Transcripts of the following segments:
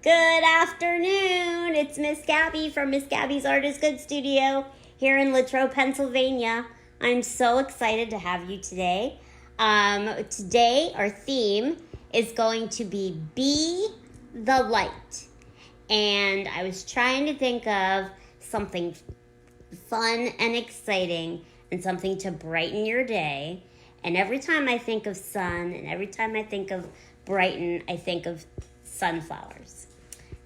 Good afternoon. It's Miss Gabi from Miss Gabi's Art is Good Studio here in Latrobe, Pennsylvania. I'm so excited to have you today. Today our theme is going to be the light. And I was trying to think of something fun and exciting and something to brighten your day. And every time I think of sun and every time I think of brighten, I think of sunflowers.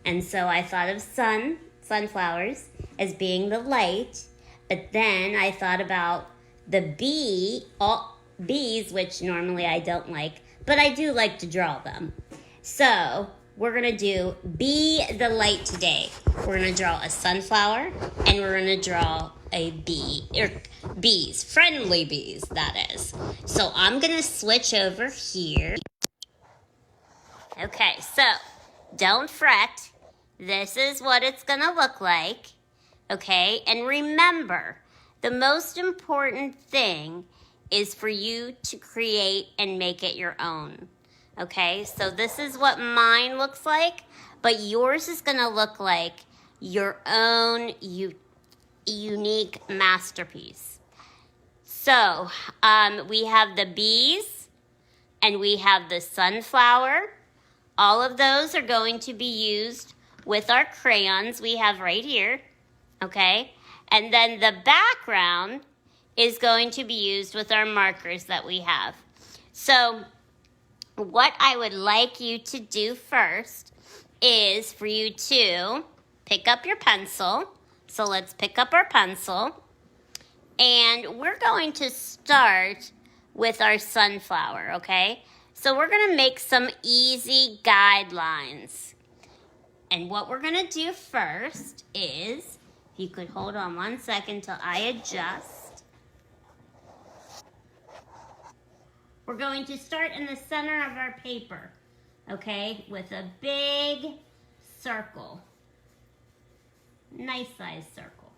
And so I thought of sunflowers, as being the light, but then I thought about the bees, which normally I don't like, but I do like to draw them. So we're going to do Be the Light today. We're going to draw a sunflower, and we're going to draw a bee, or bees, friendly bees, that is. So I'm going to switch over here. Okay, so don't fret. This is what it's going to look like, okay? And remember, the most important thing is for you to create and make it your own, okay? So this is what mine looks like, but yours is going to look like your own unique masterpiece. So we have the bees and we have the sunflower. All of those are going to be used with our crayons we have right here, okay? And then the background is going to be used with our markers that we have. So what I would like you to do first is for you to pick up your pencil. So let's pick up our pencil. And we're going to start with our sunflower, okay? So we're going to make some easy guidelines. And what we're going to do first is, if you could hold on 1 second till I adjust. We're going to start in the center of our paper, okay, with a big circle. Nice size circle.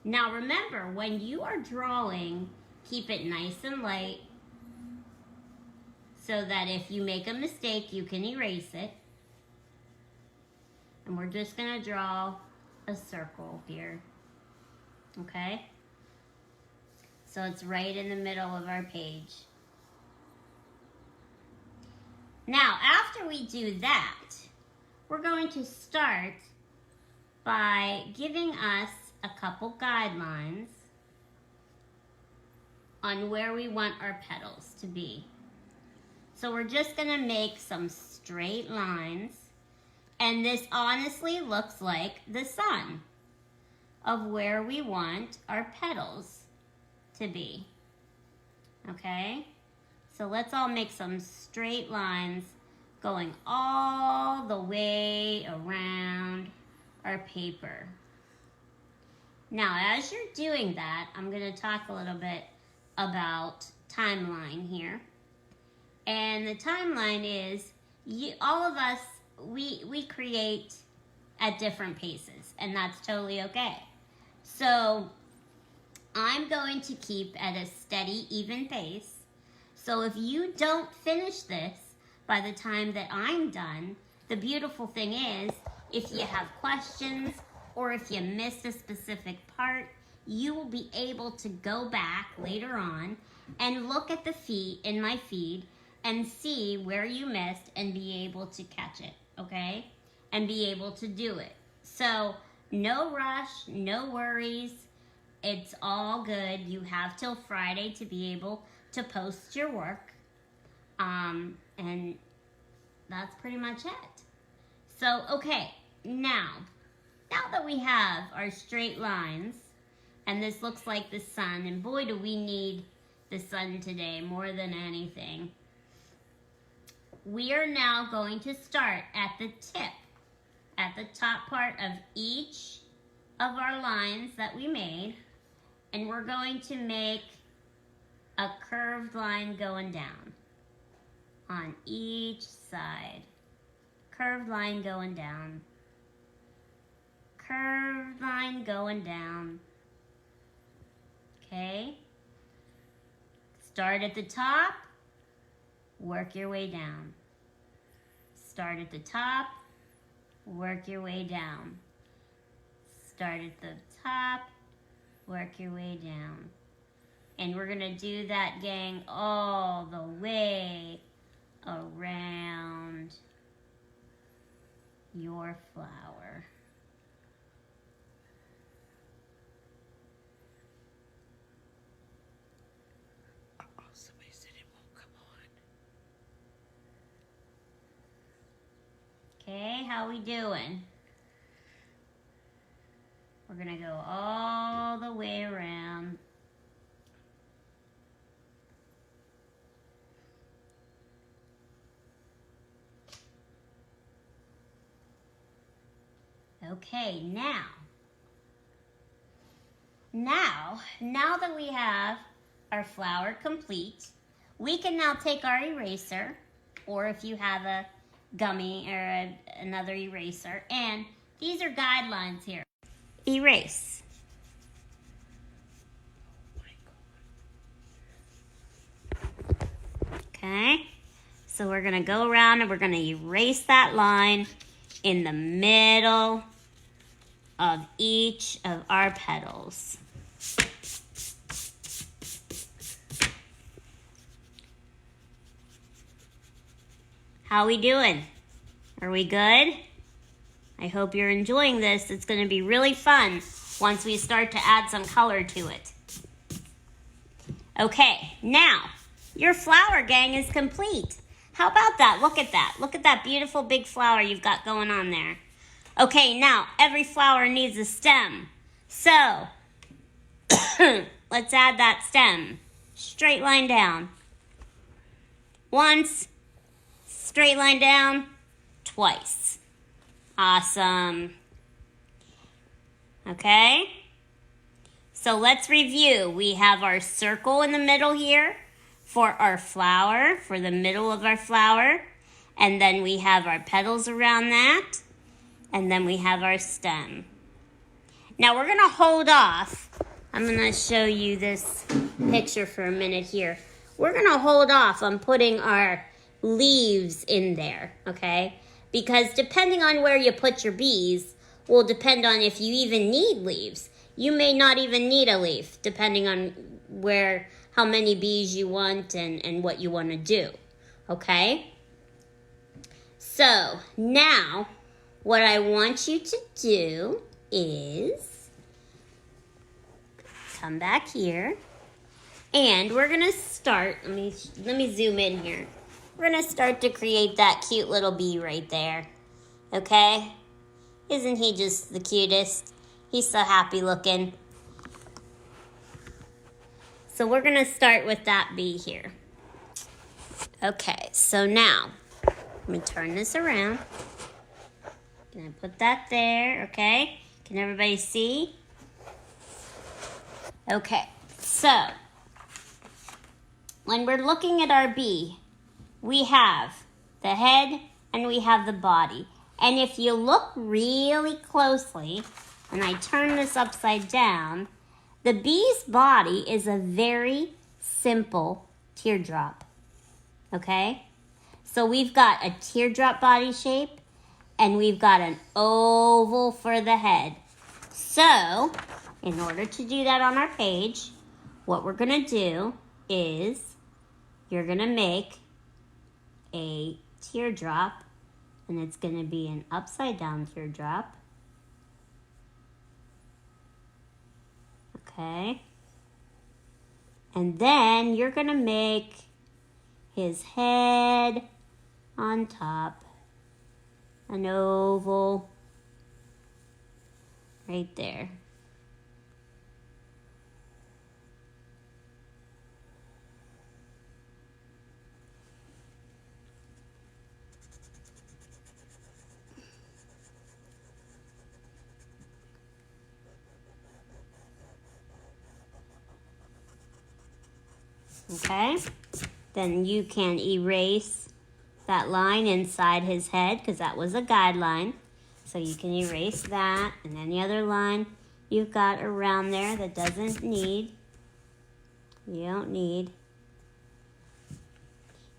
Now remember, when you are drawing, keep it nice and light so that if you make a mistake, you can erase it. And we're just going to draw a circle here, okay? So it's right in the middle of our page. Now, after we do that, we're going to start by giving us a couple guidelines on where we want our petals to be. So we're just going to make some straight lines. And this honestly looks like the sun of where we want our petals to be. Okay? So let's all make some straight lines going all the way around our paper. Now, as you're doing that, I'm going to talk a little bit about timeline here. And the timeline is, all of us, we create at different paces, and that's totally okay. So I'm going to keep at a steady, even pace. So if you don't finish this by the time that I'm done, the beautiful thing is, if you have questions or if you missed a specific part, you will be able to go back later on and look at the feed in my feed and see where you missed and be able to catch it, okay? And be able to do it. So no rush, no worries. It's all good. You have till Friday to be able to post your work. And that's pretty much it. So, okay, now that we have our straight lines, and this looks like the sun, and boy do we need the sun today more than anything. We are now going to start at the tip, at the top part of each of our lines that we made, and we're going to make a curved line going down on each side. Curved line going down. Curved line going down. Okay? Start at the top, work your way down. Start at the top, work your way down. Start at the top, work your way down. And we're gonna do that, gang, all the way around your flower. Somebody said it won't come on. Okay, how we doing? We're gonna go all the way around. Okay, now that we have our flower complete, we can now take our eraser, or if you have a gummy or another eraser, and these are guidelines here. Erase. Okay, so we're gonna go around and we're gonna erase that line in the middle of each of our petals. How we doing? Are we good? I hope you're enjoying this. It's going to be really fun once we start to add some color to it. Okay, now your flower, gang, is complete. How about that? Look at that. Look at that beautiful big flower you've got going on there. Okay, now every flower needs a stem. So let's add that stem. Straight line down. Once. Straight line down. Twice. Awesome. Okay. So let's review. We have our circle in the middle here for our flower, for the middle of our flower. And then we have our petals around that. And then we have our stem. Now we're going to hold off. I'm going to show you this picture for a minute here. We're going to hold off on putting our leaves in there, okay? Because depending on where you put your bees will depend on if you even need leaves. You may not even need a leaf, depending on how many bees you want and what you want to do, okay? So now what I want you to do is come back here, and we're gonna start. Let me zoom in here. We're gonna start to create that cute little bee right there. Okay? Isn't he just the cutest? He's so happy looking. So we're gonna start with that bee here. Okay, so now I'm gonna turn this around. Gonna put that there, okay? Can everybody see? Okay, so when we're looking at our bee, we have the head and we have the body. And if you look really closely, and I turn this upside down, the bee's body is a very simple teardrop, okay? So we've got a teardrop body shape, and we've got an oval for the head. So, in order to do that on our page, what we're going to do is you're going to make a teardrop, and it's going to be an upside down teardrop. Okay. And then you're going to make his head on top, an oval right there. Okay, then you can erase that line inside his head because that was a guideline. So you can erase that and any other line you've got around there that you don't need.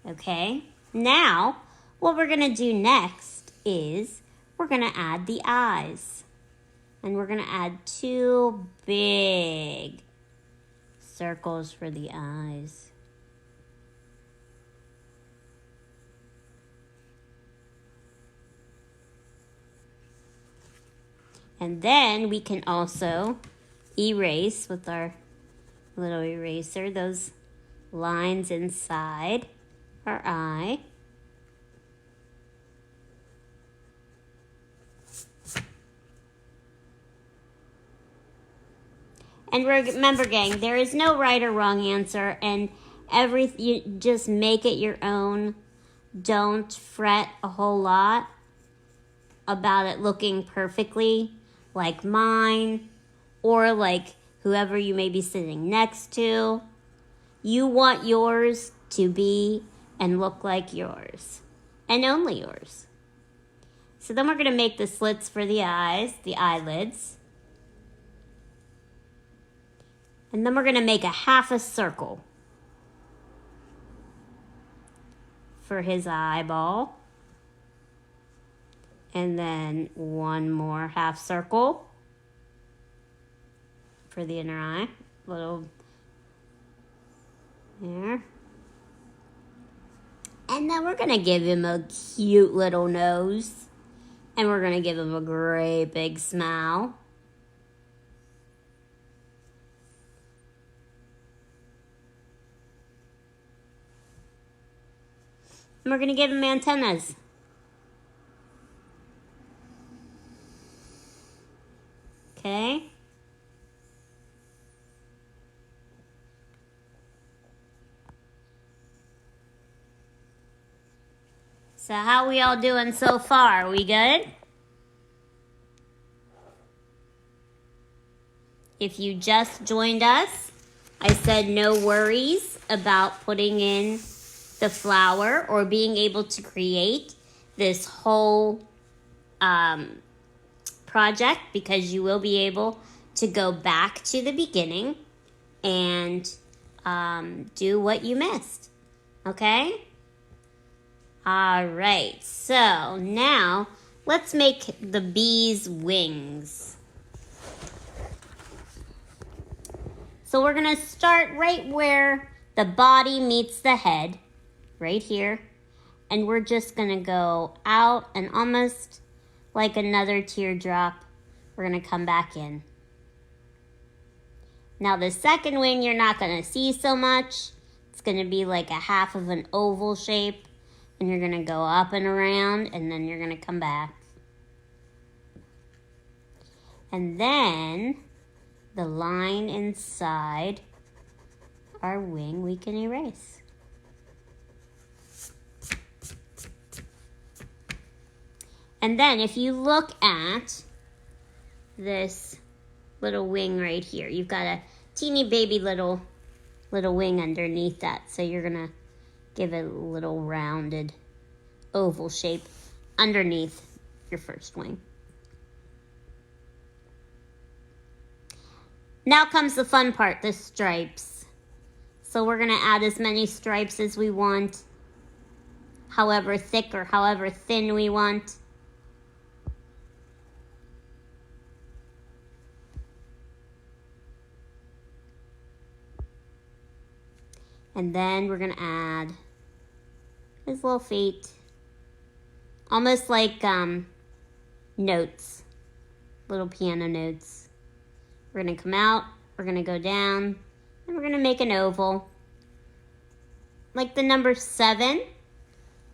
Okay, now what we're going to do next is we're going to add the eyes. And we're going to add 2 big circles for the eyes. And then we can also erase with our little eraser those lines inside our eye. And remember, gang, there is no right or wrong answer, and you just make it your own. Don't fret a whole lot about it looking perfectly like mine or like whoever you may be sitting next to. You want yours to be and look like yours, and only yours. So then we're going to make the slits for the eyes, the eyelids. And then we're going to make a half a circle for his eyeball. And then one more half circle for the inner eye. Little there. And then we're going to give him a cute little nose. And we're going to give him a great big smile. And we're going to give him antennas. Okay. So how we all doing so far? We good? If you just joined us, I said no worries about putting in the flower or being able to create this whole project, because you will be able to go back to the beginning and do what you missed. Okay? All right, so now let's make the bee's wings. So we're going to start right where the body meets the head, right here. And we're just going to go out and almost like another teardrop, we're going to come back in. Now the second wing you're not going to see so much. It's going to be like a half of an oval shape. And you're going to go up and around, and then you're going to come back. And then the line inside our wing we can erase. And then if you look at this little wing right here, you've got a teeny baby little wing underneath that. So you're going to give it a little rounded oval shape underneath your first wing. Now comes the fun part, the stripes. So we're going to add as many stripes as we want, however thick or however thin we want. And then we're going to add his little feet. Almost like notes. Little piano notes. We're going to come out. We're going to go down. And we're going to make an oval. Like the number 7.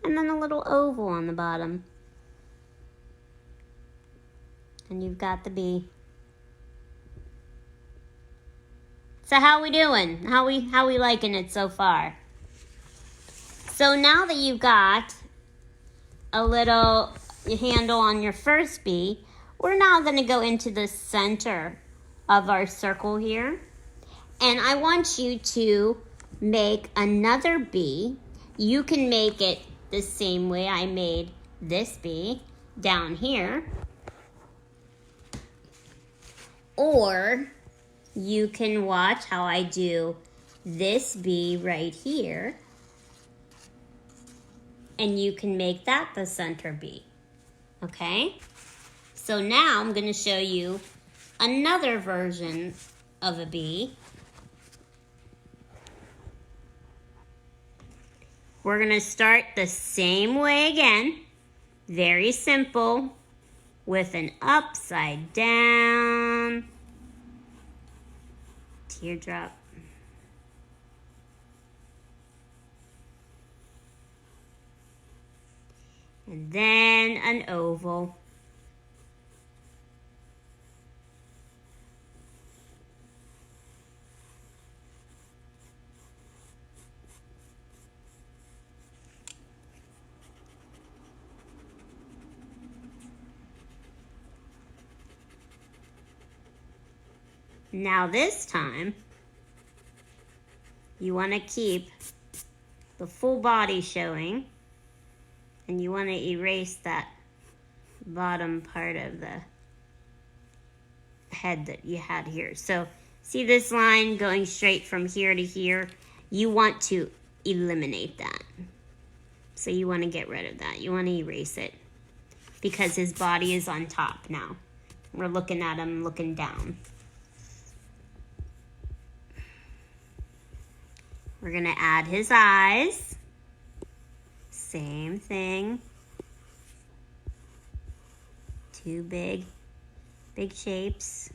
And then a little oval on the bottom. And you've got the bee. So how we doing? How we liking it so far? So now that you've got a little handle on your first bee, we're now going to go into the center of our circle here. And I want you to make another bee. You can make it the same way I made this bee down here. Or you can watch how I do this bee right here. And you can make that the center bee. Okay? So now I'm going to show you another version of a bee. We're going to start the same way again. Very simple. With an upside down teardrop. And then an oval. Now this time, you want to keep the full body showing, and you want to erase that bottom part of the head that you had here. So see this line going straight from here to here? You want to eliminate that. So you want to get rid of that. You want to erase it because his body is on top now. We're looking at him looking down. We're going to add his eyes. Same thing. Two big shapes.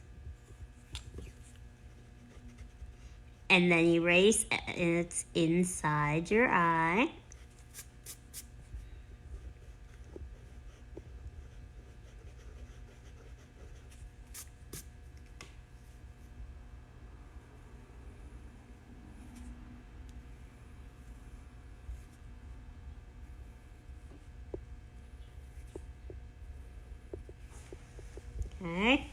And then erase, and it's inside your eye. Okay.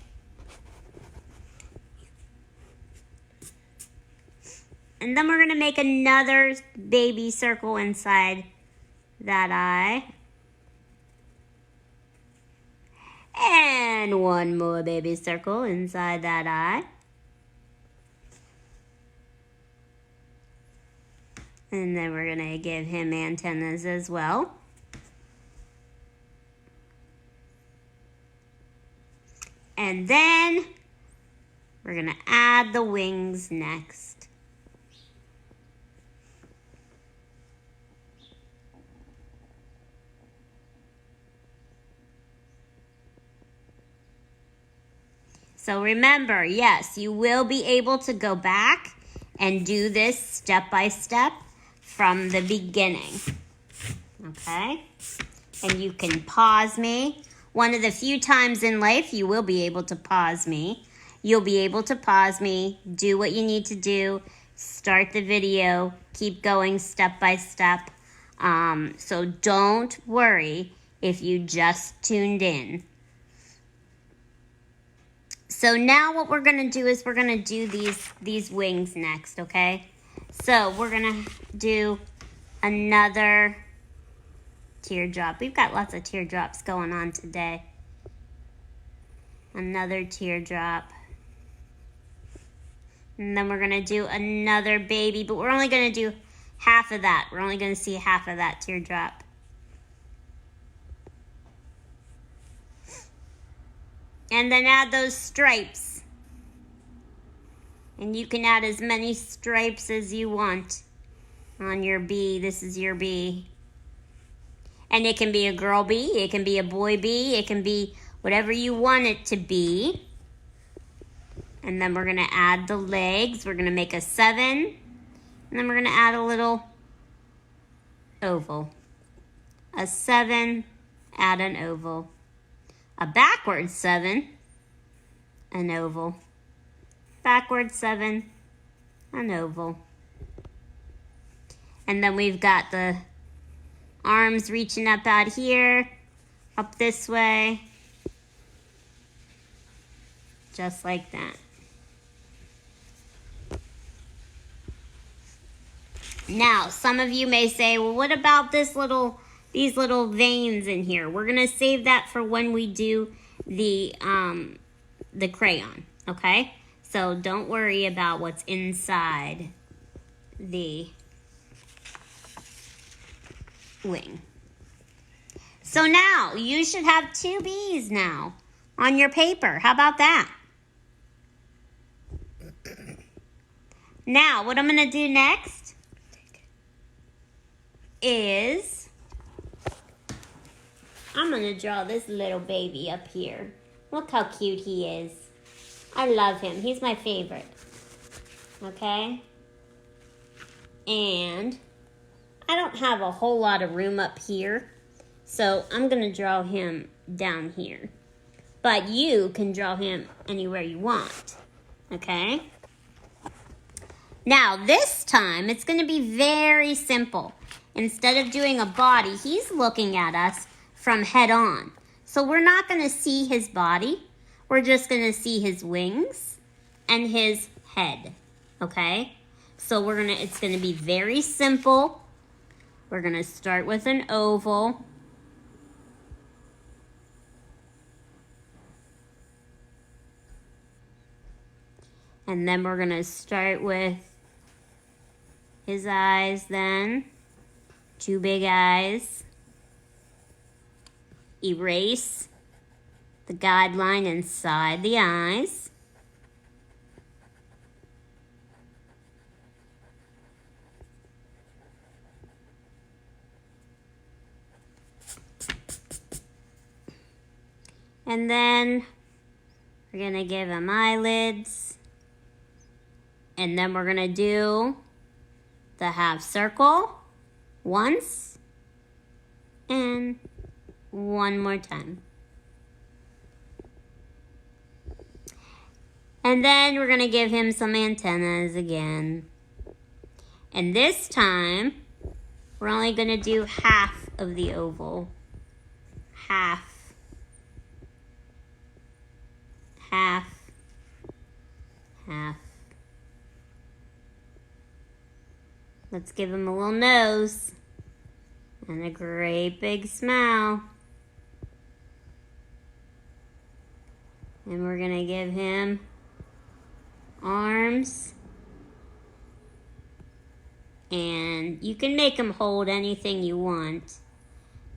And then we're going to make another baby circle inside that eye. And one more baby circle inside that eye. And then we're going to give him antennas as well. And then we're going to add the wings next. So remember, yes, you will be able to go back and do this step by step from the beginning. Okay? And you can pause me. One of the few times in life you will be able to pause me. You'll be able to pause me, do what you need to do, start the video, keep going step by step. So don't worry if you just tuned in. So now what we're going to do is we're going to do these wings next, okay? So we're going to do another teardrop. We've got lots of teardrops going on today. Another teardrop. And then we're going to do another baby, but we're only going to do half of that. We're only going to see half of that teardrop. And then add those stripes. And you can add as many stripes as you want on your bee. This is your bee. And it can be a girl bee, it can be a boy bee, it can be whatever you want it to be. And then we're going to add the legs. We're going to make a 7. And then we're going to add a little oval. A 7, add an oval. A backward 7, an oval. Backward 7, an oval. And then we've got the arms reaching up out here, up this way, just like that. Now, some of you may say, well, what about these little veins in here? We're going to save that for when we do the crayon, okay? So don't worry about what's inside the wing. So So now you should have 2 bees now on your paper. How about that? Now, what I'm going to do next is I'm going to draw this little baby up here. Look how cute he is. I love him. He's my favorite. Okay? And I don't have a whole lot of room up here, so I'm going to draw him down here. But you can draw him anywhere you want. Okay? Now, this time, it's going to be very simple. Instead of doing a body, he's looking at us from head on. So we're not going to see his body. We're just going to see his wings and his head. Okay? So it's going to be very simple. We're going to start with an oval. And then we're going to start with his eyes then. 2 big eyes. Erase the guideline inside the eyes. And then we're going to give him eyelids. And then we're going to do the half circle once and one more time. And then we're going to give him some antennas again. And this time, we're only going to do half of the oval. Half. Half. Half. Let's give him a little nose. And a great big smile. And we're going to give him arms. And you can make him hold anything you want.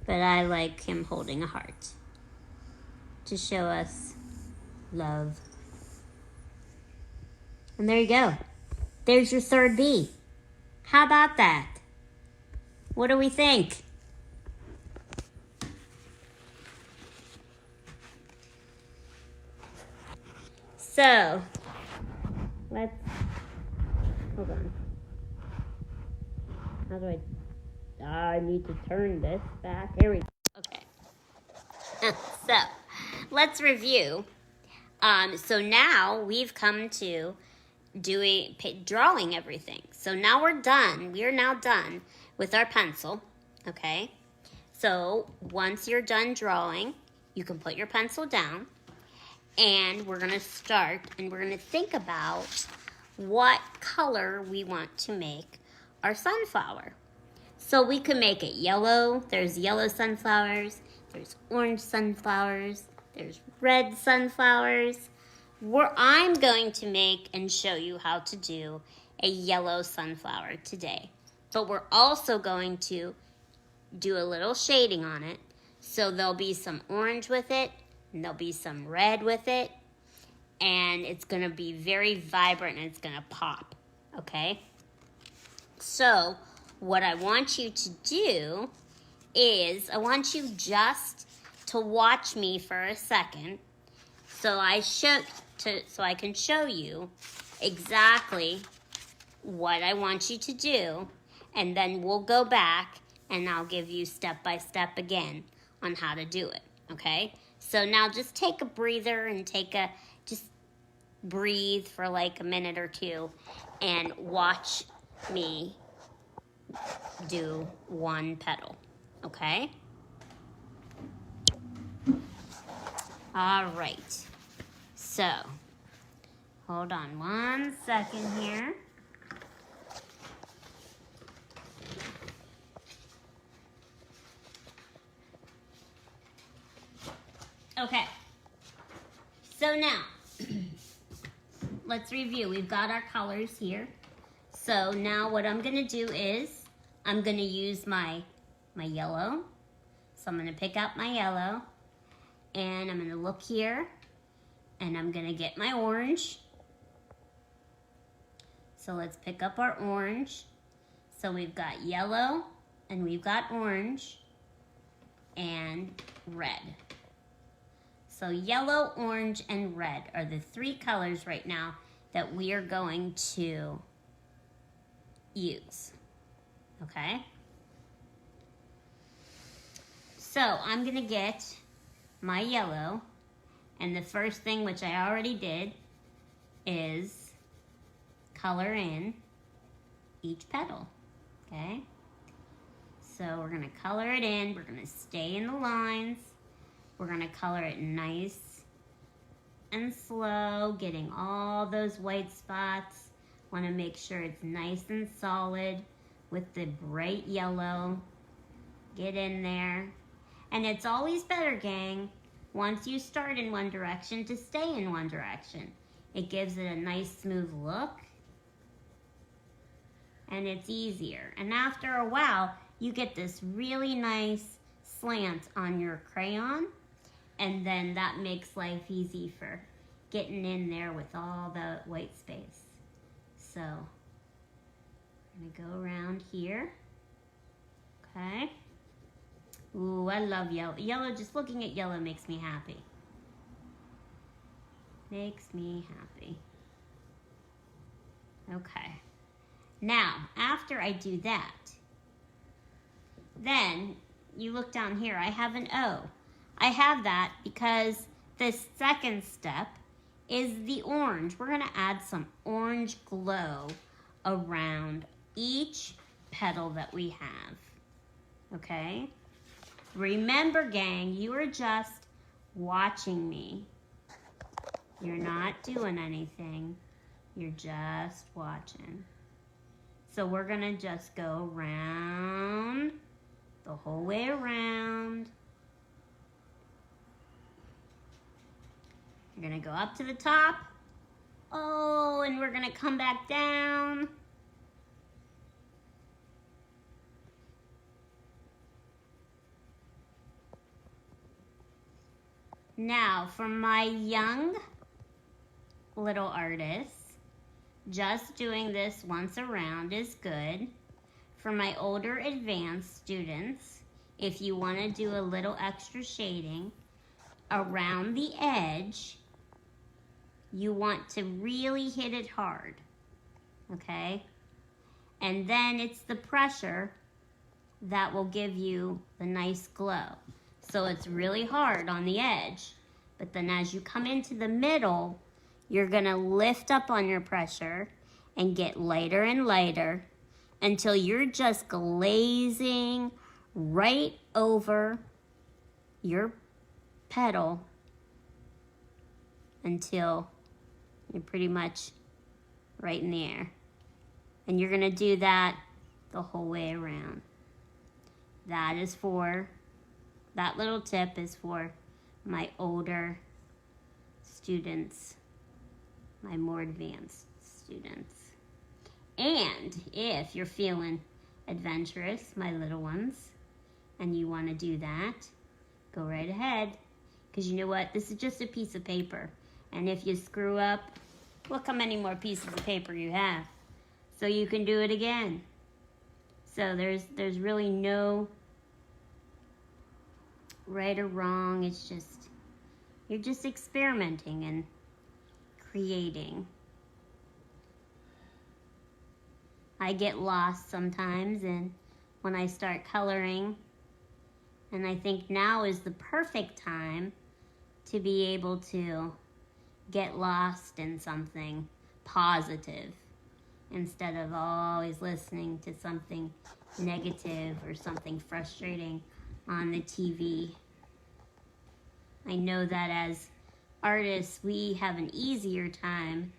But I like him holding a heart. To show us love. And there you go. There's your 3rd bee. How about that? What do we think? So, hold on. How do I need to turn this back. Here we go. Okay. So, let's review. So now we've come to drawing everything. So now we're done. We are now done with our pencil. Okay. So once you're done drawing, you can put your pencil down, and we're going to start, and we're going to think about what color we want to make our sunflower. So we can make it yellow. There's yellow sunflowers. There's orange sunflowers. There's red sunflowers. I'm going to make and show you how to do a yellow sunflower today. But we're also going to do a little shading on it. So there'll be some orange with it, and there'll be some red with it. And it's going to be very vibrant, and it's going to pop. Okay? So what I want you to do is I want you just to watch me for a second so I can show you exactly what I want you to do, and then we'll go back and I'll give you step by step again on how to do it, okay? So now just take a breather and just breathe for like a minute or two and watch me do one petal, okay? All right. So, hold on 1 second here. Okay. So now, let's review. We've got our colors here. So now what I'm going to do is I'm going to use my yellow. So I'm gonna pick out my yellow, and I'm gonna look here, and I'm gonna get my orange. So let's pick up our orange. So we've got yellow, and we've got orange, and red. So yellow, orange, and red are the three colors right now that we are going to use, okay? So I'm gonna get my yellow, and the first thing, which I already did, is color in each petal, okay? So we're gonna color it in, we're gonna stay in the lines, we're gonna color it nice and slow, getting all those white spots. Wanna make sure it's nice and solid with the bright yellow. Get in there. And it's always better, gang, once you start in one direction to stay in one direction. It gives it a nice smooth look, and it's easier. And after a while, you get this really nice slant on your crayon, and then that makes life easy for getting in there with all the white space. So I'm gonna go around here, okay? Ooh, I love yellow. Yellow, just looking at yellow makes me happy. Makes me happy. Okay. Now, after I do that, then you look down here, I have an O. I have that because the second step is the orange. We're gonna add some orange glow around each petal that we have, okay? Remember, gang, you are just watching me. You're not doing anything. You're just watching. So we're gonna just go around, the whole way around. You're gonna go up to the top. Oh, and we're gonna come back down. Now, for my young little artists, just doing this once around is good. For my older advanced students, if you want to do a little extra shading around the edge, you want to really hit it hard, okay? And then it's the pressure that will give you the nice glow. So it's really hard on the edge, but then as you come into the middle, you're gonna lift up on your pressure and get lighter and lighter until you're just glazing right over your petal until you're pretty much right in the air. And you're gonna do that the whole way around. That little tip is for my older students, my more advanced students. And if you're feeling adventurous, my little ones, and you want to do that, go right ahead. Because you know what? This is just a piece of paper. And if you screw up, look how many more pieces of paper you have. So you can do it again. So there's really no right or wrong. It's just, you're just experimenting and creating. I get lost sometimes and when I start coloring, and I think now is the perfect time to be able to get lost in something positive instead of always listening to something negative or something frustrating on the TV. I know that as artists, we have an easier time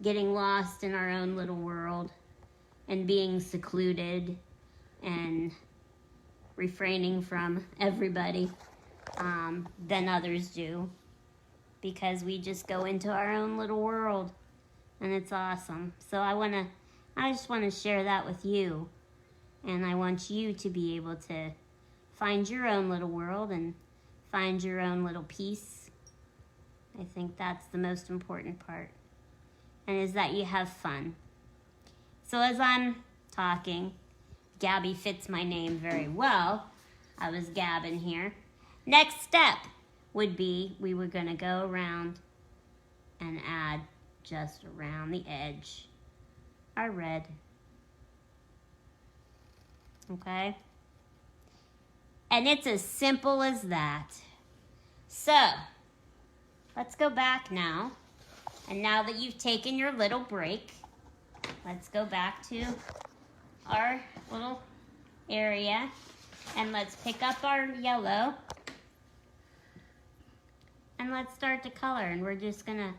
getting lost in our own little world and being secluded and refraining from everybody than others do, because we just go into our own little world and it's awesome. So I just want to share that with you, and I want you to be able to find your own little world and find your own little piece. I think that's the most important part. And is that you have fun. So as I'm talking, Gabi fits my name very well. I was gabbing here. Next step would be we were going to go around and add just around the edge our red. Okay? And it's as simple as that. So, let's go back now. And now that you've taken your little break, let's go back to our little area. And let's pick up our yellow. And let's start to color. And we're just going to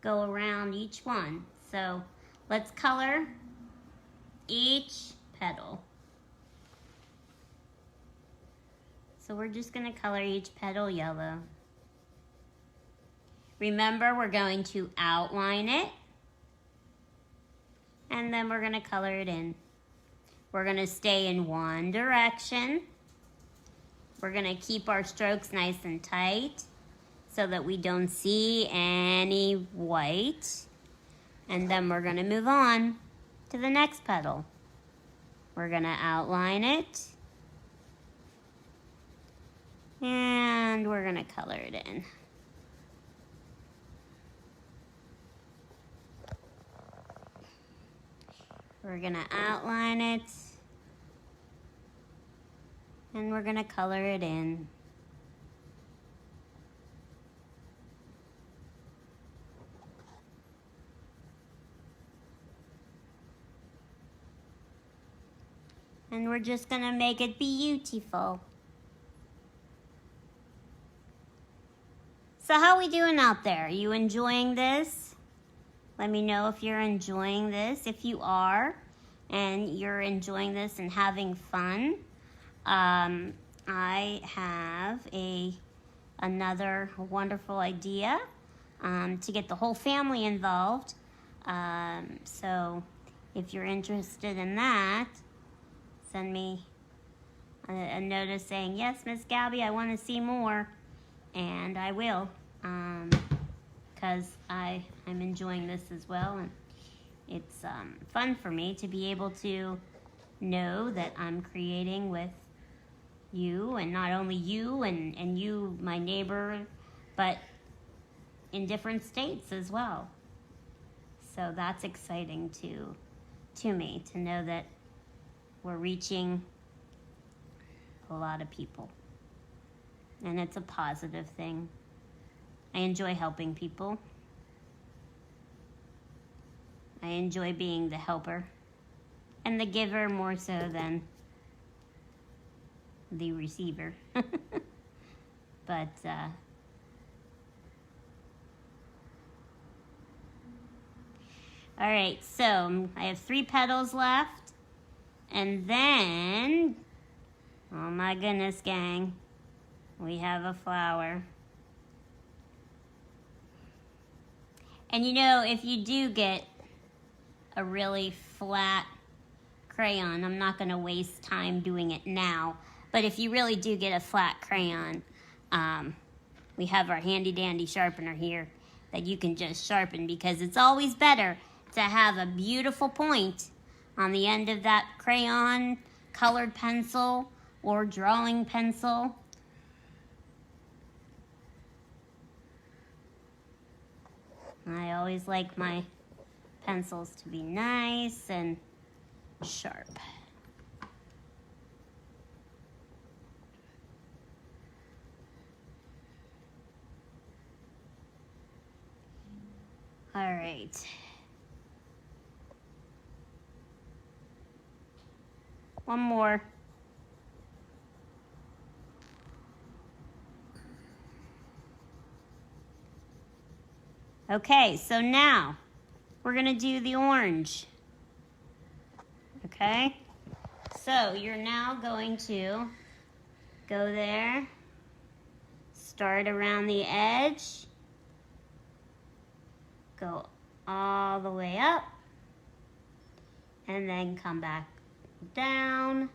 go around each one. So, let's color each petal. So we're just going to color each petal yellow. Remember, we're going to outline it. And then we're going to color it in. We're going to stay in one direction. We're going to keep our strokes nice and tight so that we don't see any white. And then we're going to move on to the next petal. We're going to outline it. And we're going to color it in. We're going to outline it. And we're going to color it in. And we're just going to make it beautiful. So how are we doing out there? Are you enjoying this? Let me know if you're enjoying this. If you are, and you're enjoying this and having fun, I have another wonderful idea to get the whole family involved. So if you're interested in that, send me a notice saying, yes, Miss Gabi, I want to see more. And I will, because I'm enjoying this as well, and it's fun for me to be able to know that I'm creating with you, and not only you and you, my neighbor, but in different states as well. So that's exciting to me, to know that we're reaching a lot of people. And it's a positive thing. I enjoy helping people. I enjoy being the helper and the giver more so than the receiver. But all right, so I have 3 petals left. And then, oh my goodness, gang, we have a flower. And you know, if you do get a really flat crayon, I'm not going to waste time doing it now, but if you really do get a flat crayon, we have our handy dandy sharpener here that you can just sharpen, because it's always better to have a beautiful point on the end of that crayon, colored pencil, or drawing pencil. I always like my pencils to be nice and sharp. All right. One more. Okay, so now we're gonna do the orange. Okay? So you're now going to go there, start around the edge, go all the way up, and then come back down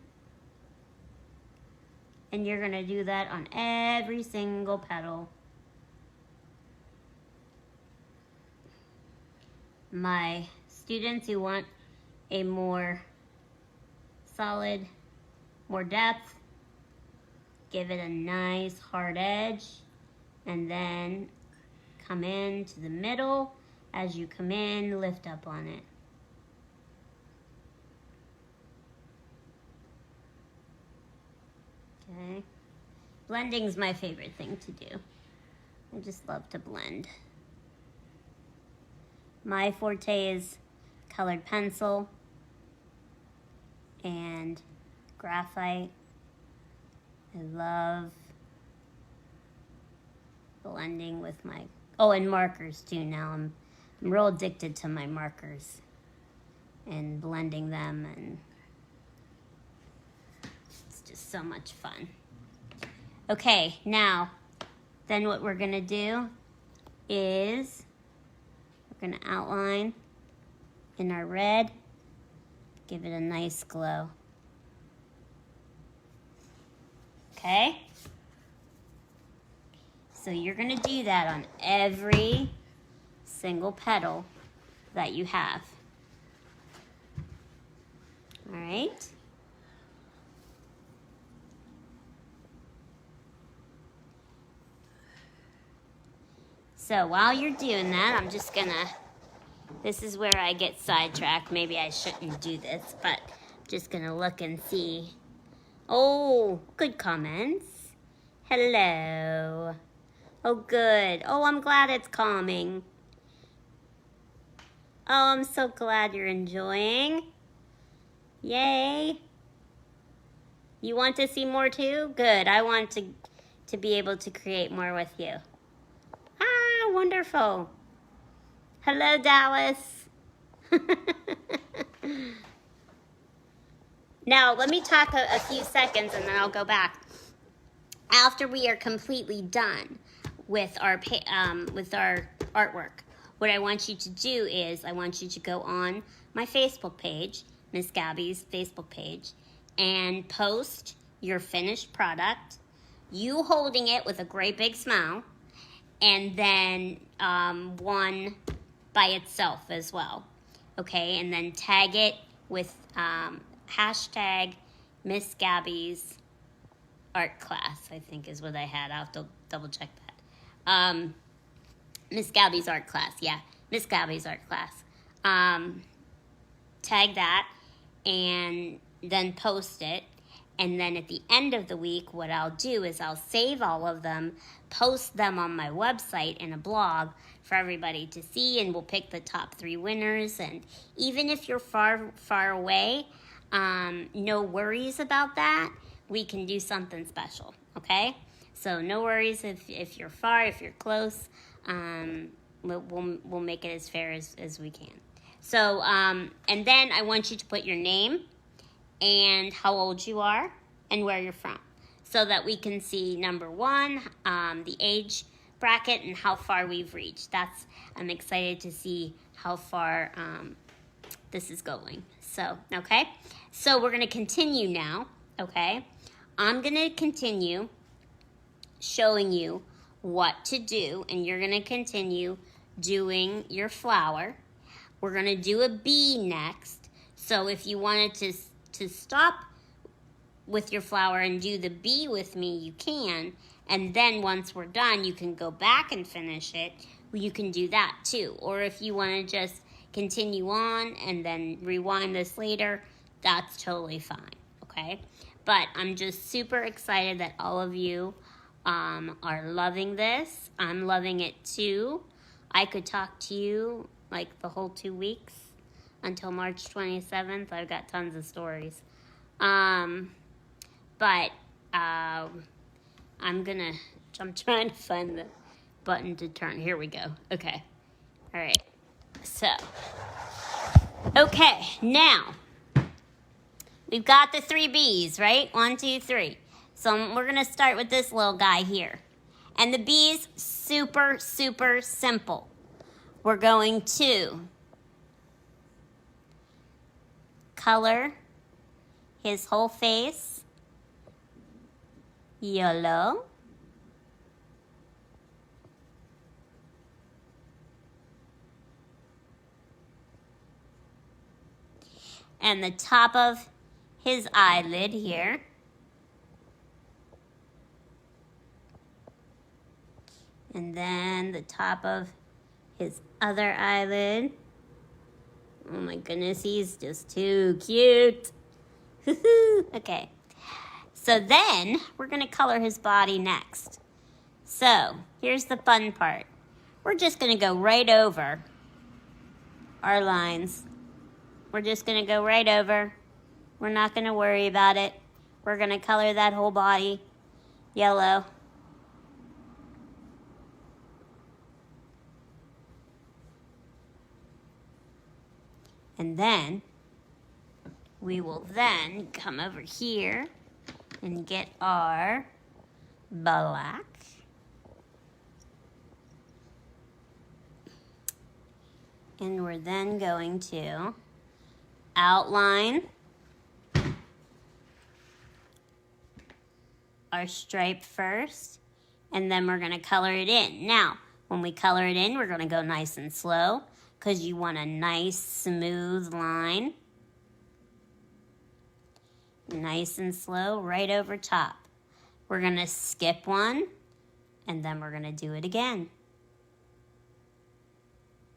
And you're gonna do that on every single petal. My students who want a more solid, more depth, give it a nice hard edge, and then come into the middle. As you come in, lift up on it. Okay. Blending's my favorite thing to do. I just love to blend. My forte is colored pencil and graphite. I love blending with my, oh, and markers too. Now I'm real addicted to my markers and blending them, and it's just so much fun. Okay, now, then what we're gonna do is we're gonna outline in our red, give it a nice glow. Okay? So you're gonna do that on every single petal that you have. All right? So while you're doing that, I'm just gonna, this is where I get sidetracked. Maybe I shouldn't do this, but I'm just gonna look and see. Oh, good comments. Hello. Oh, good. Oh, I'm glad it's calming. Oh, I'm so glad you're enjoying. Yay. You want to see more too? Good. I want to be able to create more with you. Ah, wonderful. Hello, Dallas. Now, let me talk a few seconds and then I'll go back. After we are completely done with our artwork, what I want you to do is I want you to go on my Facebook page, Miss Gabi's Facebook page, and post your finished product, you holding it with a great big smile, and then one by itself as well, okay? And then tag it with hashtag Miss Gabi's art class, I think is what I had. I'll have to double check that. Miss Gabi's art class, yeah. Miss Gabi's art class. Tag that and then post it. And then at the end of the week, what I'll do is I'll save all of them, post them on my website in a blog for everybody to see, and we'll pick the top 3 winners. And even if you're far, far away, no worries about that. We can do something special, okay? So no worries if you're far, if you're close. We'll make it as fair as we can. So, and then I want you to put your name and how old you are and where you're from, so that we can see, number 1, the age bracket and how far we've reached. I'm excited to see how far this is going. So, okay? So we're gonna continue now, okay? I'm gonna continue showing you what to do, and you're gonna continue doing your flower. We're gonna do a bee next. So if you wanted to stop with your flower and do the bee with me, you can. And then once we're done, you can go back and finish it. You can do that too. Or if you want to just continue on and then rewind this later, that's totally fine, okay? But I'm just super excited that all of you are loving this. I'm loving it too. I could talk to you like the whole 2 weeks until March 27th. I've got tons of stories. I'm trying to find the button to turn. Here we go. Okay. All right. So, okay, now we've got the 3 bees, right? 1, 2, 3. So we're gonna start with this little guy here. And the bees, super, super simple. We're going to color his whole face yellow, and the top of his eyelid here. And then the top of his other eyelid. Oh my goodness, he's just too cute. Okay, so then we're gonna color his body next. So here's the fun part. We're just gonna go right over our lines. We're just gonna go right over. We're not gonna worry about it. We're gonna color that whole body yellow. And then we will then come over here and get our black. And we're then going to outline our stripe first, and then we're gonna color it in. Now, when we color it in, we're gonna go nice and slow because you want a nice smooth line. Nice and slow right over top. We're gonna skip one, and then we're gonna do it again.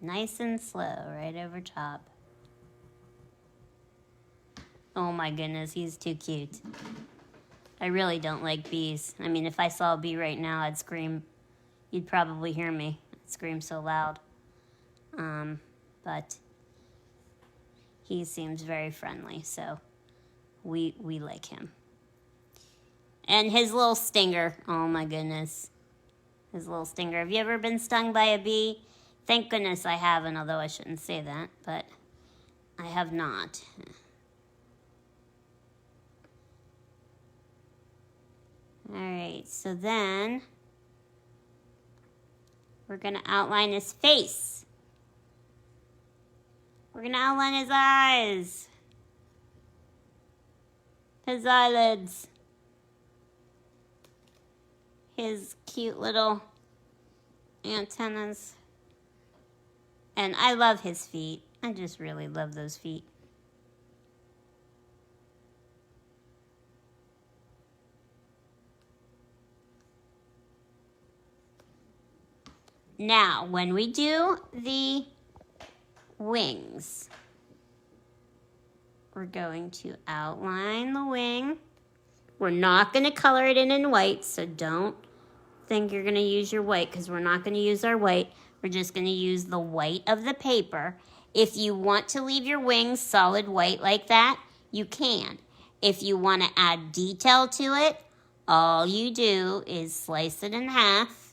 Nice and slow right over top. Oh my goodness, he's too cute. I really don't like bees. I mean, if I saw a bee right now, I'd scream. You'd probably hear me. I'd scream so loud. But he seems very friendly, so we like him. And his little stinger, oh my goodness. His little stinger. Have you ever been stung by a bee? Thank goodness I haven't, although I shouldn't say that, but I have not. All right, so then we're gonna outline his face. We're gonna outline his eyes, his eyelids, his cute little antennas. And I love his feet. I just really love those feet. Now, when we do the wings, we're going to outline the wing. We're not going to color it in white, so don't think you're going to use your white because we're not going to use our white. We're just going to use the white of the paper. If you want to leave your wings solid white like that, you can. If you want to add detail to it, all you do is slice it in half.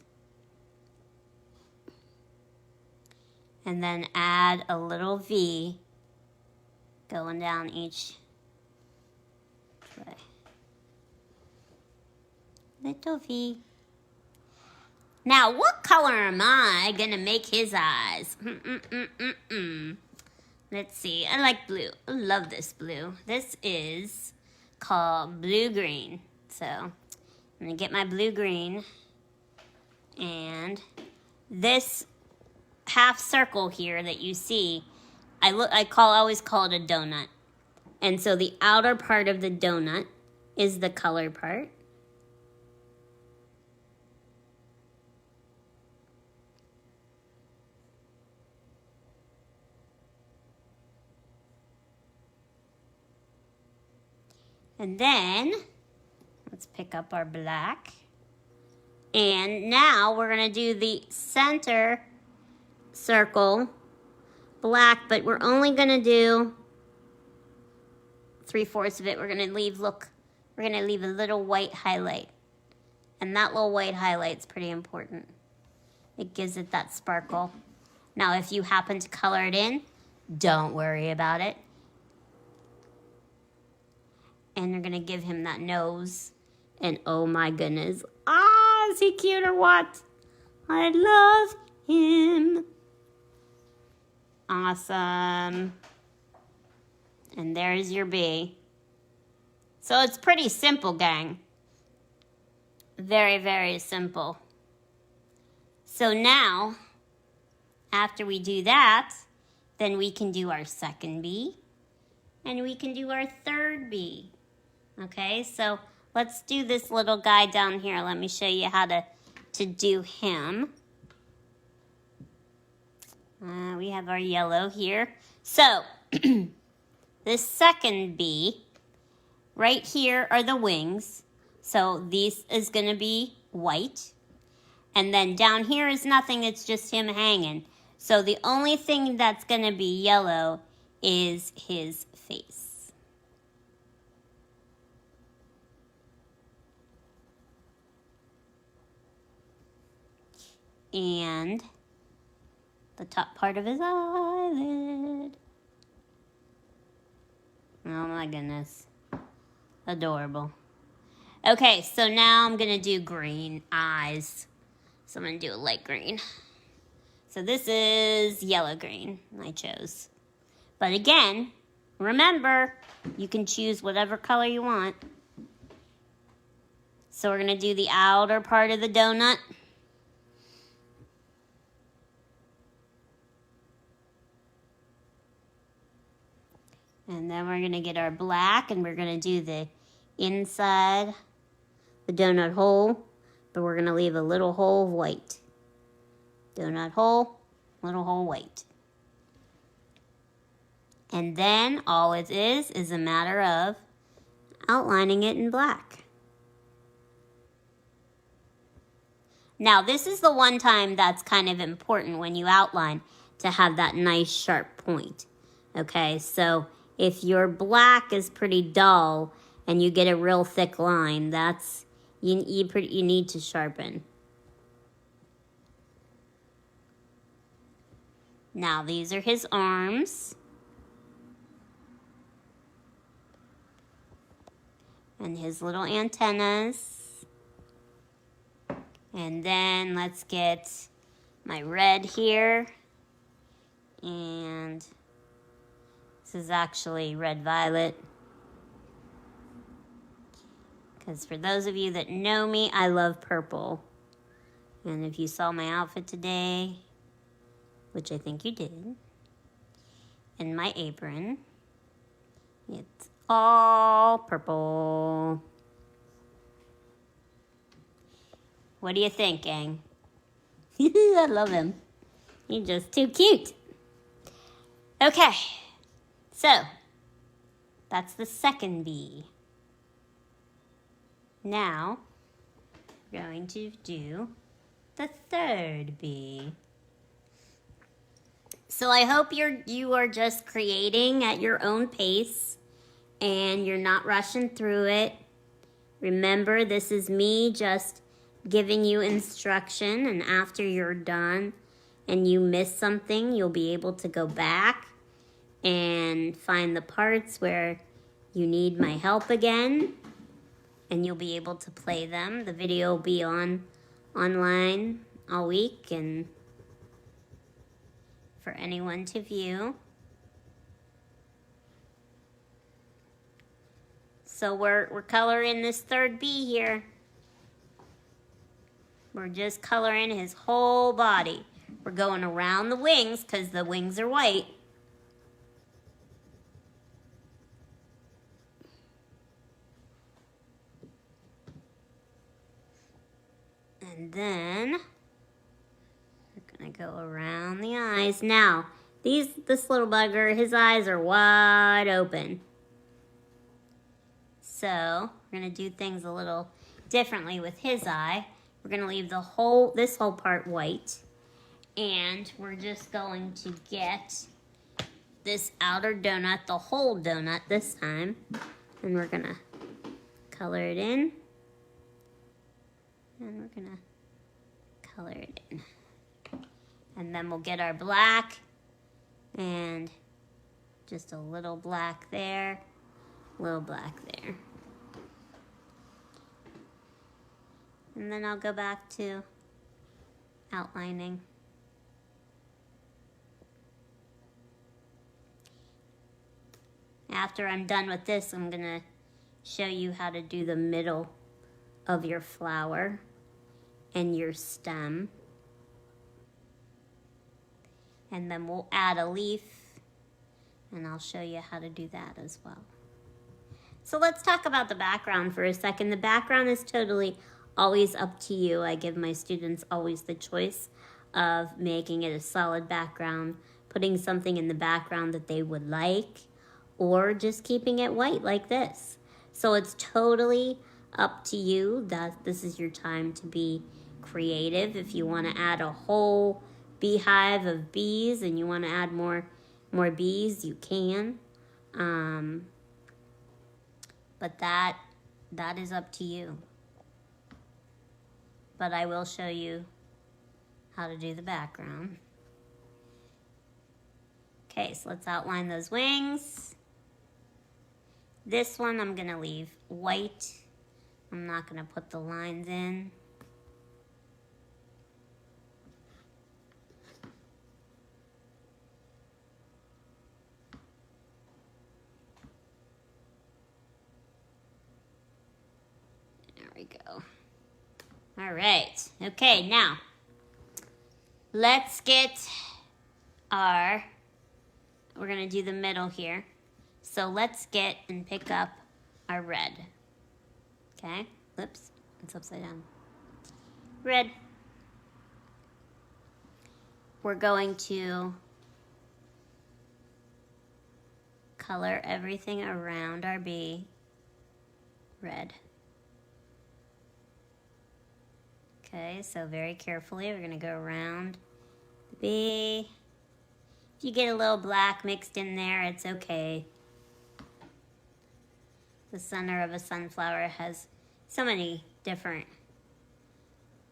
And then add a little V going down each way. Little V. Now, what color am I gonna make his eyes? Let's see. I like blue. I love this blue. This is called blue-green. So, I'm gonna get my blue-green. And this half circle here that you see, I always call it a donut. And so the outer part of the donut is the color part. And then let's pick up our black. And now we're gonna do the center circle black, but we're only gonna do 3/4 of it. We're gonna leave a little white highlight, and that little white highlight's pretty important. It gives it that sparkle. Now, if you happen to color it in, don't worry about it. And you're gonna give him that nose, and oh my goodness, is he cute or what? I love him. Awesome. And there's your bee. So it's pretty simple, gang. Very, very simple. So now, after we do that, then we can do our second bee and we can do our third bee. Okay, so let's do this little guy down here. Let me show you how to do him. We have our yellow here. So, this second bee, right here are the wings. So this is going to be white. And then down here is nothing, it's just him hanging. So the only thing that's going to be yellow is his face. And the top part of his eyelid. Oh my goodness. Adorable. Okay, so now I'm going to do green eyes. So I'm going to do a light green. So this is yellow green I chose. But again, remember, you can choose whatever color you want. So we're going to do the outer part of the donut. And then we're going to get our black and we're going to do the inside, the donut hole, but we're going to leave a little hole of white. Donut hole, little hole white. And then all it is a matter of outlining it in black. Now this is the one time that's kind of important when you outline to have that nice sharp point. Okay, so if your black is pretty dull and you get a real thick line, that's you need to sharpen. Now these are his arms. And his little antennas. And then let's get my red here. And this is actually red violet. Because for those of you that know me, I love purple. And if you saw my outfit today, which I think you did, and my apron, it's all purple. What do you think, gang? I love him. He's just too cute. Okay, so that's the second bee. Now, we're going to do the third bee. So I hope you are just creating at your own pace and you're not rushing through it. Remember, this is me just giving you instruction, and after you're done and you miss something, you'll be able to go back and find the parts where you need my help again, and you'll be able to play them. The video will be online all week and for anyone to view. So we're coloring this third bee here. We're just coloring his whole body. We're going around the wings because the wings are white. And then we're gonna go around the eyes. Now, this little bugger, his eyes are wide open. So we're gonna do things a little differently with his eye. We're gonna leave this whole part white, and we're just going to get this outer donut, the whole donut this time, and we're gonna color it in, and we're gonna color it in, and then we'll get our black, and just a little black there, little black there. And then I'll go back to outlining. After I'm done with this, I'm gonna show you how to do the middle of your flower and your stem. And then we'll add a leaf, and I'll show you how to do that as well. So let's talk about the background for a second. The background is totally always up to you. I give my students always the choice of making it a solid background, putting something in the background that they would like, or just keeping it white like this. So it's totally up to you. This is your time to be creative. If you want to add a whole beehive of bees and you want to add more bees, you can. But that is up to you. But I will show you how to do the background. Okay, so let's outline those wings. This one I'm gonna leave white. I'm not gonna put the lines in. There we go. All right, okay, now let's get we're gonna do the middle here. So let's get and pick up our red. Okay, oops, it's upside down. Red. We're going to color everything around our bee red. Okay, so very carefully, we're gonna go around the bee. If you get a little black mixed in there, it's okay. The center of a sunflower has so many different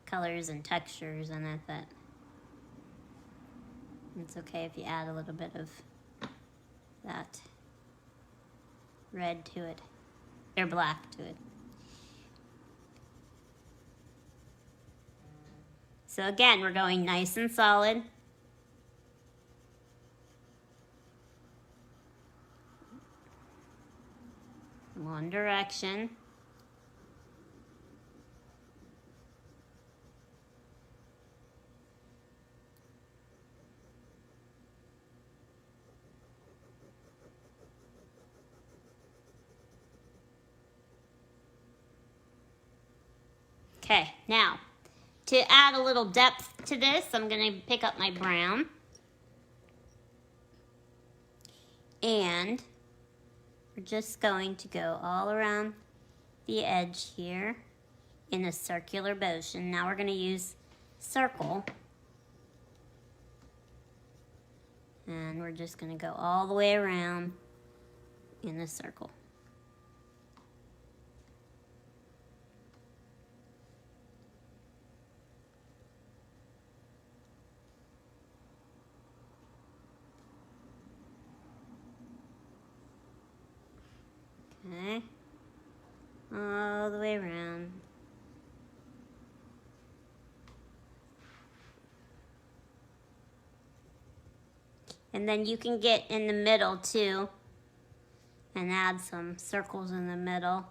colors and textures in it that it's okay if you add a little bit of that red to it, or black to it. So again, we're going nice and solid. One direction. Okay, now, to add a little depth to this, I'm going to pick up my brown. And we're just going to go all around the edge here in a circular motion. Now we're going to use circle. And we're just going to go all the way around in a circle. Okay, all the way around. And then you can get in the middle too and add some circles in the middle.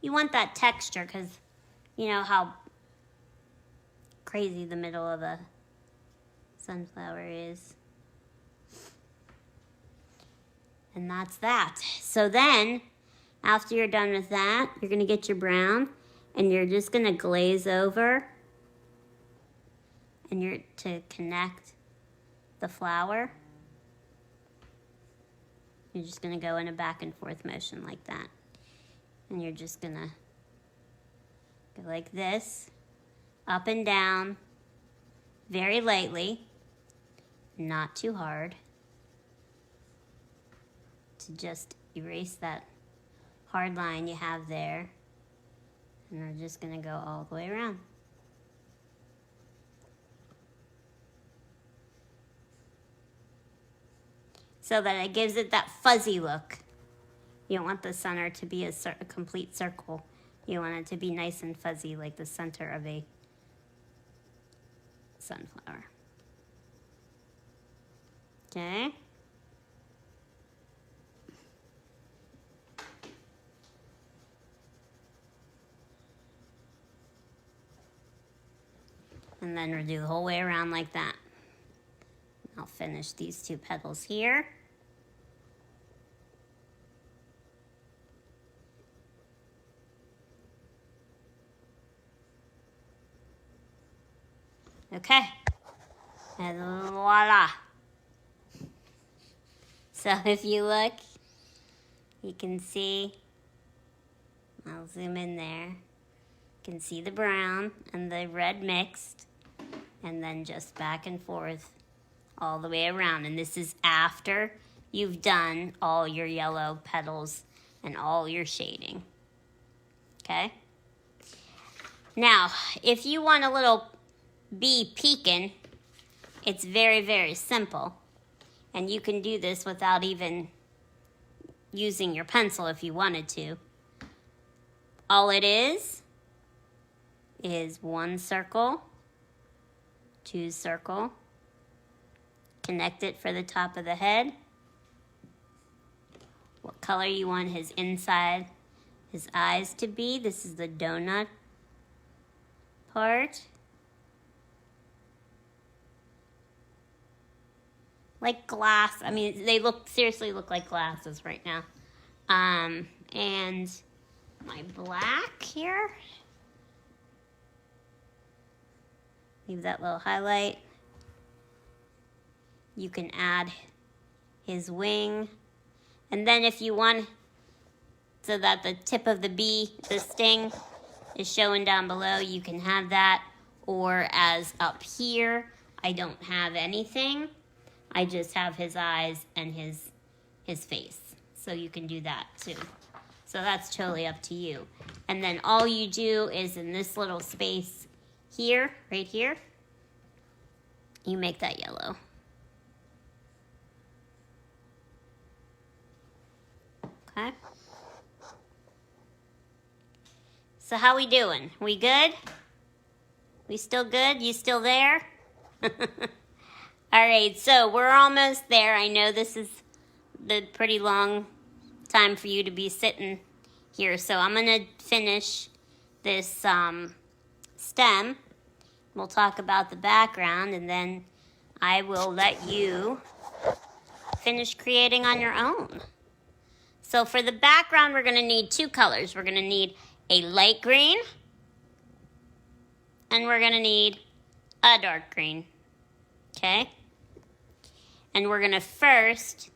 You want that texture because you know how crazy the middle of a sunflower is. And that's that. So then, after you're done with that, you're going to get your brown and you're just going to glaze over and you're to connect the flower. You're just going to go in a back and forth motion like that. And you're just going to go like this, up and down, very lightly, not too hard, to just erase that hard line you have there. And we're just going to go all the way around. So that it gives it that fuzzy look. You don't want the center to be a complete circle. You want it to be nice and fuzzy like the center of a sunflower. Okay? And then we'll do the whole way around like that. I'll finish these 2 petals here. Okay, and voila. So if you look, you can see, I'll zoom in there. You can see the brown and the red mixed, and then just back and forth all the way around. And this is after you've done all your yellow petals and all your shading. Okay? Now, if you want a little bee peeking, it's very, very simple. And you can do this without even using your pencil if you wanted to. All it is 1 circle, 2 circle, connect it for the top of the head. What color you want his inside, his eyes to be. This is the donut part. Like glass. I mean, they seriously look like glasses right now. And my black here. Leave that little highlight. You can add his wing. And then if you want, so that the tip of the bee, the sting, is showing down below, you can have that. Or as up here, I don't have anything. I just have his eyes and his face. So you can do that too. So that's totally up to you. And then all you do is in this little space here, right here, you make that yellow. Okay. So how we doing? We good? We still good? You still there? All right, so we're almost there. I know this is the pretty long time for you to be sitting here. So I'm going to finish this stem. We'll talk about the background, and then I will let you finish creating on your own. So for the background, we're going to need 2 colors. We're going to need a light green, and we're going to need a dark green. Okay? And we're going to first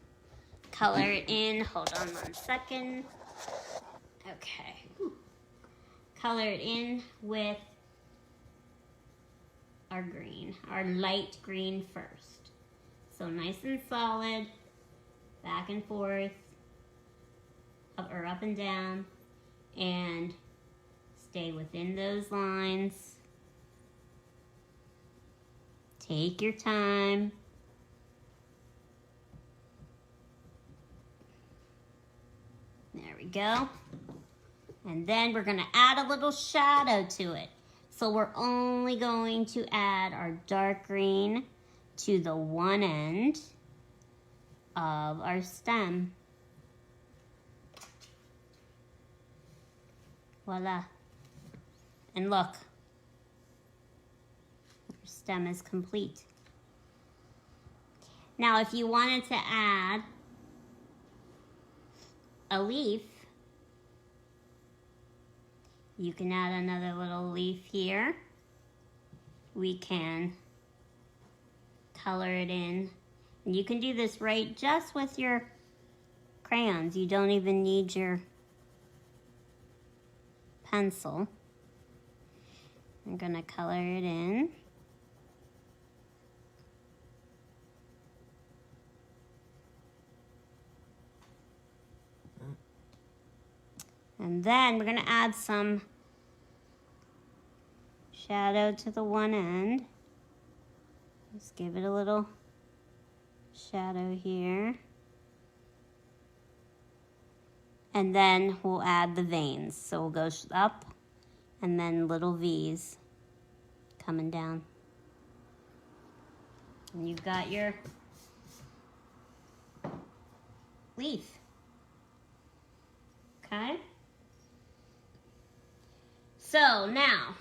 color it in. Hold on 1 second. Okay. Color it in with our green, our light green first. So nice and solid, back and forth, up and down, and stay within those lines. Take your time. There we go. And then we're going to add a little shadow to it. So we're only going to add our dark green to the one end of our stem. Voila. And look, our stem is complete. Now, if you wanted to add a leaf, you can add another little leaf here. We can color it in. And you can do this right just with your crayons. You don't even need your pencil. I'm gonna color it in. And then we're going to add some shadow to the one end. Just give it a little shadow here. And then we'll add the veins. So we'll go up and then little V's coming down. And you've got your leaf. Okay? So now,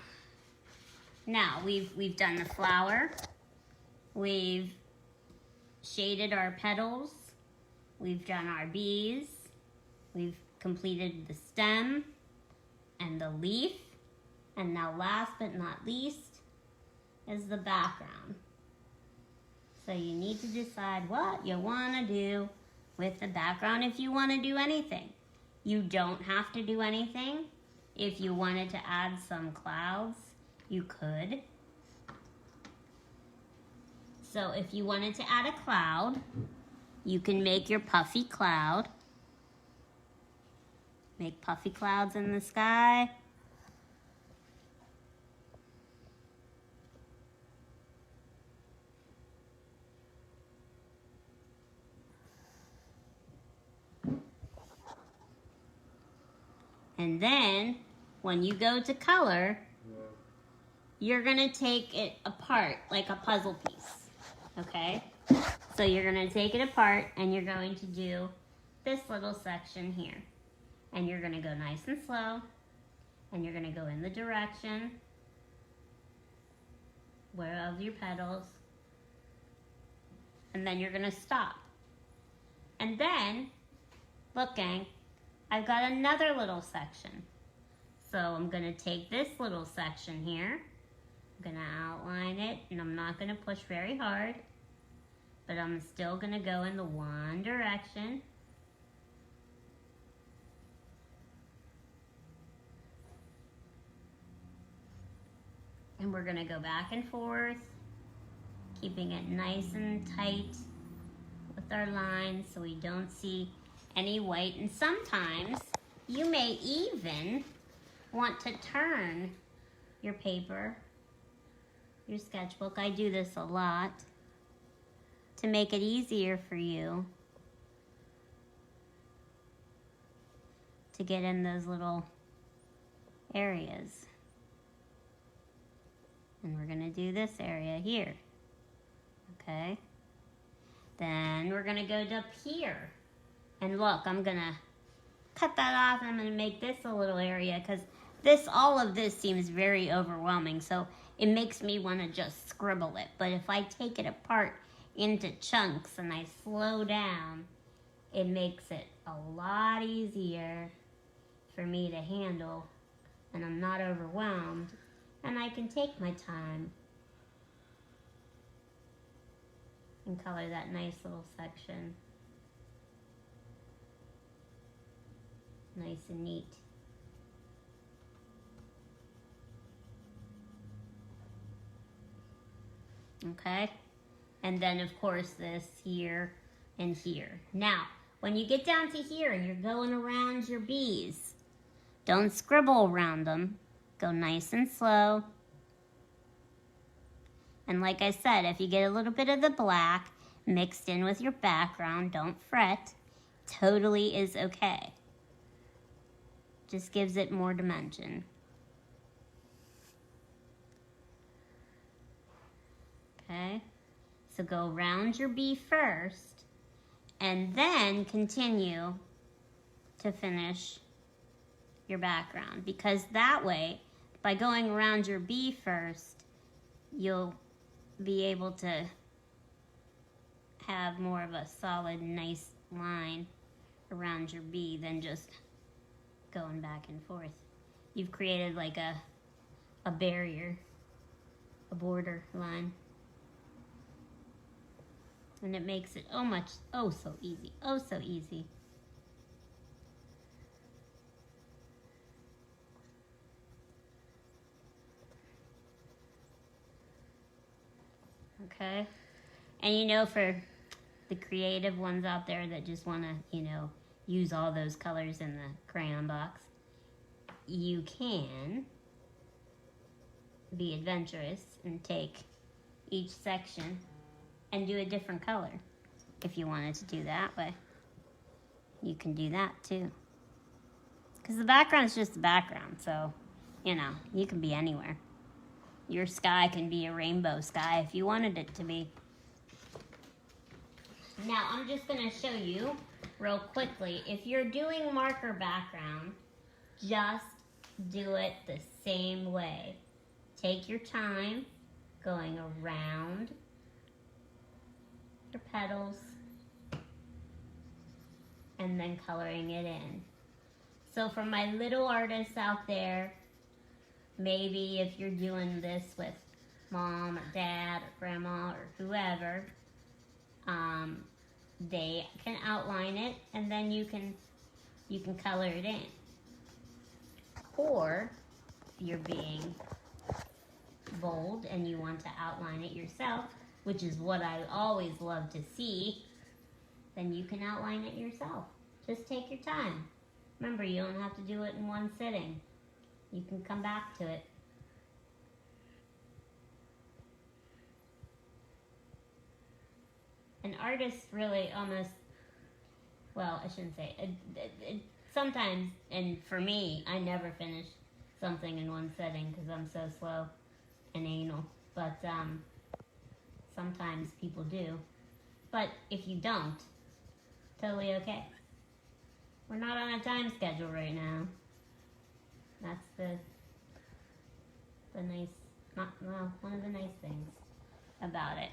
Now, we've done the flower. We've shaded our petals. We've done our bees. We've completed the stem and the leaf. And now last but not least is the background. So you need to decide what you want to do with the background if you want to do anything. You don't have to do anything. If you wanted to add some clouds, you could. So if you wanted to add a cloud, you can make your puffy cloud. Make puffy clouds in the sky. And then, when you go to color, you're gonna take it apart like a puzzle piece, okay? So you're gonna take it apart and you're going to do this little section here. And you're gonna go nice and slow, and you're gonna go in the direction of your petals, and then you're gonna stop. And then, looking, I've got another little section. So I'm gonna take this little section here, I'm gonna outline it, and I'm not gonna push very hard, but I'm still gonna go in the one direction. And we're gonna go back and forth, keeping it nice and tight with our lines so we don't see any white. And sometimes you may even want to turn your paper, your sketchbook. I do this a lot to make it easier for you to get in those little areas. And we're gonna do this area here, okay? Then we're gonna go up here. And look, I'm gonna cut that off and I'm gonna make this a little area because all of this seems very overwhelming. So it makes me wanna just scribble it. But if I take it apart into chunks and I slow down, it makes it a lot easier for me to handle and I'm not overwhelmed and I can take my time and color that nice little section. Nice and neat. Okay, and then of course this here and here. Now, when you get down to here and you're going around your bees, don't scribble around them. Go nice and slow. And like I said, if you get a little bit of the black mixed in with your background, don't fret. Totally is okay. Just gives it more dimension. Okay, so go around your bee first and then continue to finish your background, because that way, by going around your bee first, you'll be able to have more of a solid, nice line around your bee than just going back and forth. You've created like a barrier, a border line. And it makes it so easy, so easy. Okay, and you know, for the creative ones out there that just want to, use all those colors in the crayon box, you can be adventurous and take each section and do a different color. If you wanted to do that way, you can do that too. Because the background is just the background, so, you can be anywhere. Your sky can be a rainbow sky if you wanted it to be. Now, I'm just going to show you real quickly. If you're doing marker background, just do it the same way. take your time going around your petals and then coloring it in. So for my little artists out there, maybe if you're doing this with mom or dad or grandma or whoever, they can outline it and then you can color it in. Or if you're being bold and you want to outline it yourself, which is what I always love to see, then you can outline it yourself. Just take your time. Remember, you don't have to do it in one sitting. You can come back to it. An artist really almost, well, I shouldn't say, sometimes, and for me, I never finish something in one setting because I'm so slow and anal. But sometimes people do. But if you don't, totally okay. We're not on a time schedule right now. That's the nice, one of the nice things about it.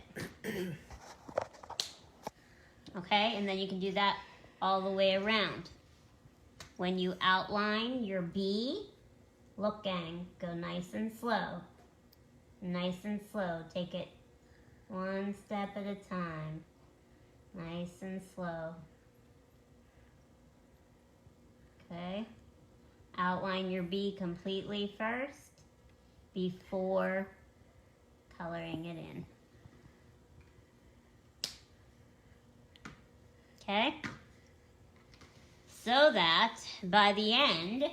Okay, and then you can do that all the way around. When you outline your bee, look gang, go nice and slow. Nice and slow. Take it one step at a time. Nice and slow. Okay. Outline your bee completely first before coloring it in. Okay? So that by the end,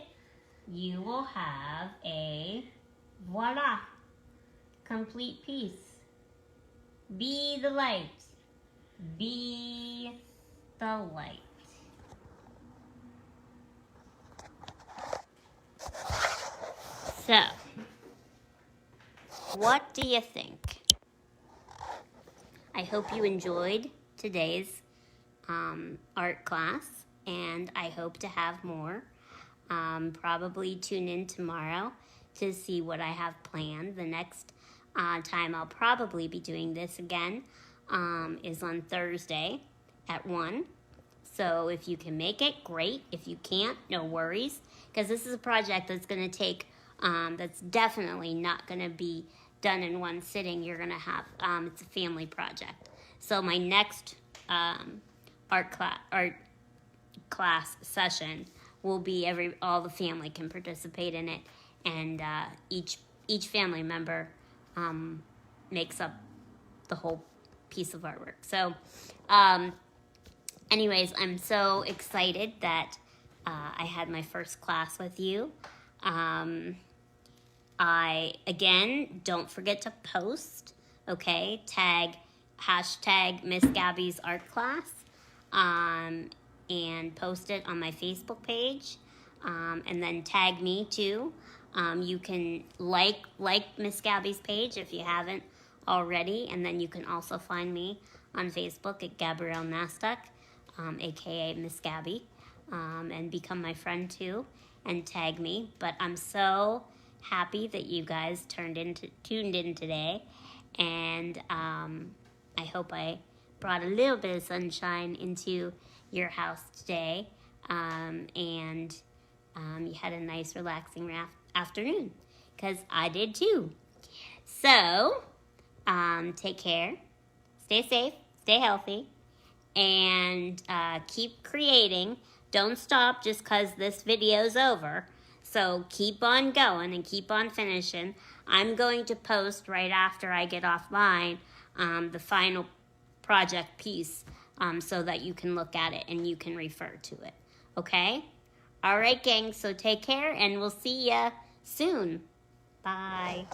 you will have a voila, complete piece. Be the light. Be the light. So, what do you think? I hope you enjoyed today's art class, and I hope to have more. Probably tune in tomorrow to see what I have planned. The next time I'll probably be doing this again is on Thursday at 1. So if you can make it, great. If you can't, no worries, because this is a project that's going to take, that's definitely not going to be done in one sitting. You're going to have, it's a family project. So my next art class session will be all the family can participate in it, and each family member makes up the whole piece of artwork. So anyways, I'm so excited that I had my first class with you. Again, don't forget to post, okay? Hashtag Miss Gabi's art class, and post it on my Facebook page, and then tag me too. You can like Miss Gabi's page if you haven't already, and then you can also find me on Facebook at Gabrielle Nastuk, aka Miss Gabi, and become my friend too, and tag me. But I'm so happy that you guys tuned in today, and I hope I brought a little bit of sunshine into your house today, and you had a nice relaxing afternoon, because I did too. So take care, stay safe, stay healthy, and keep creating. Don't stop just because this video's over. So keep on going and keep on finishing. I'm going to post right after I get offline the final project piece, so that you can look at it and you can refer to it. Okay? All right, gang. So take care, and we'll see ya soon. Bye.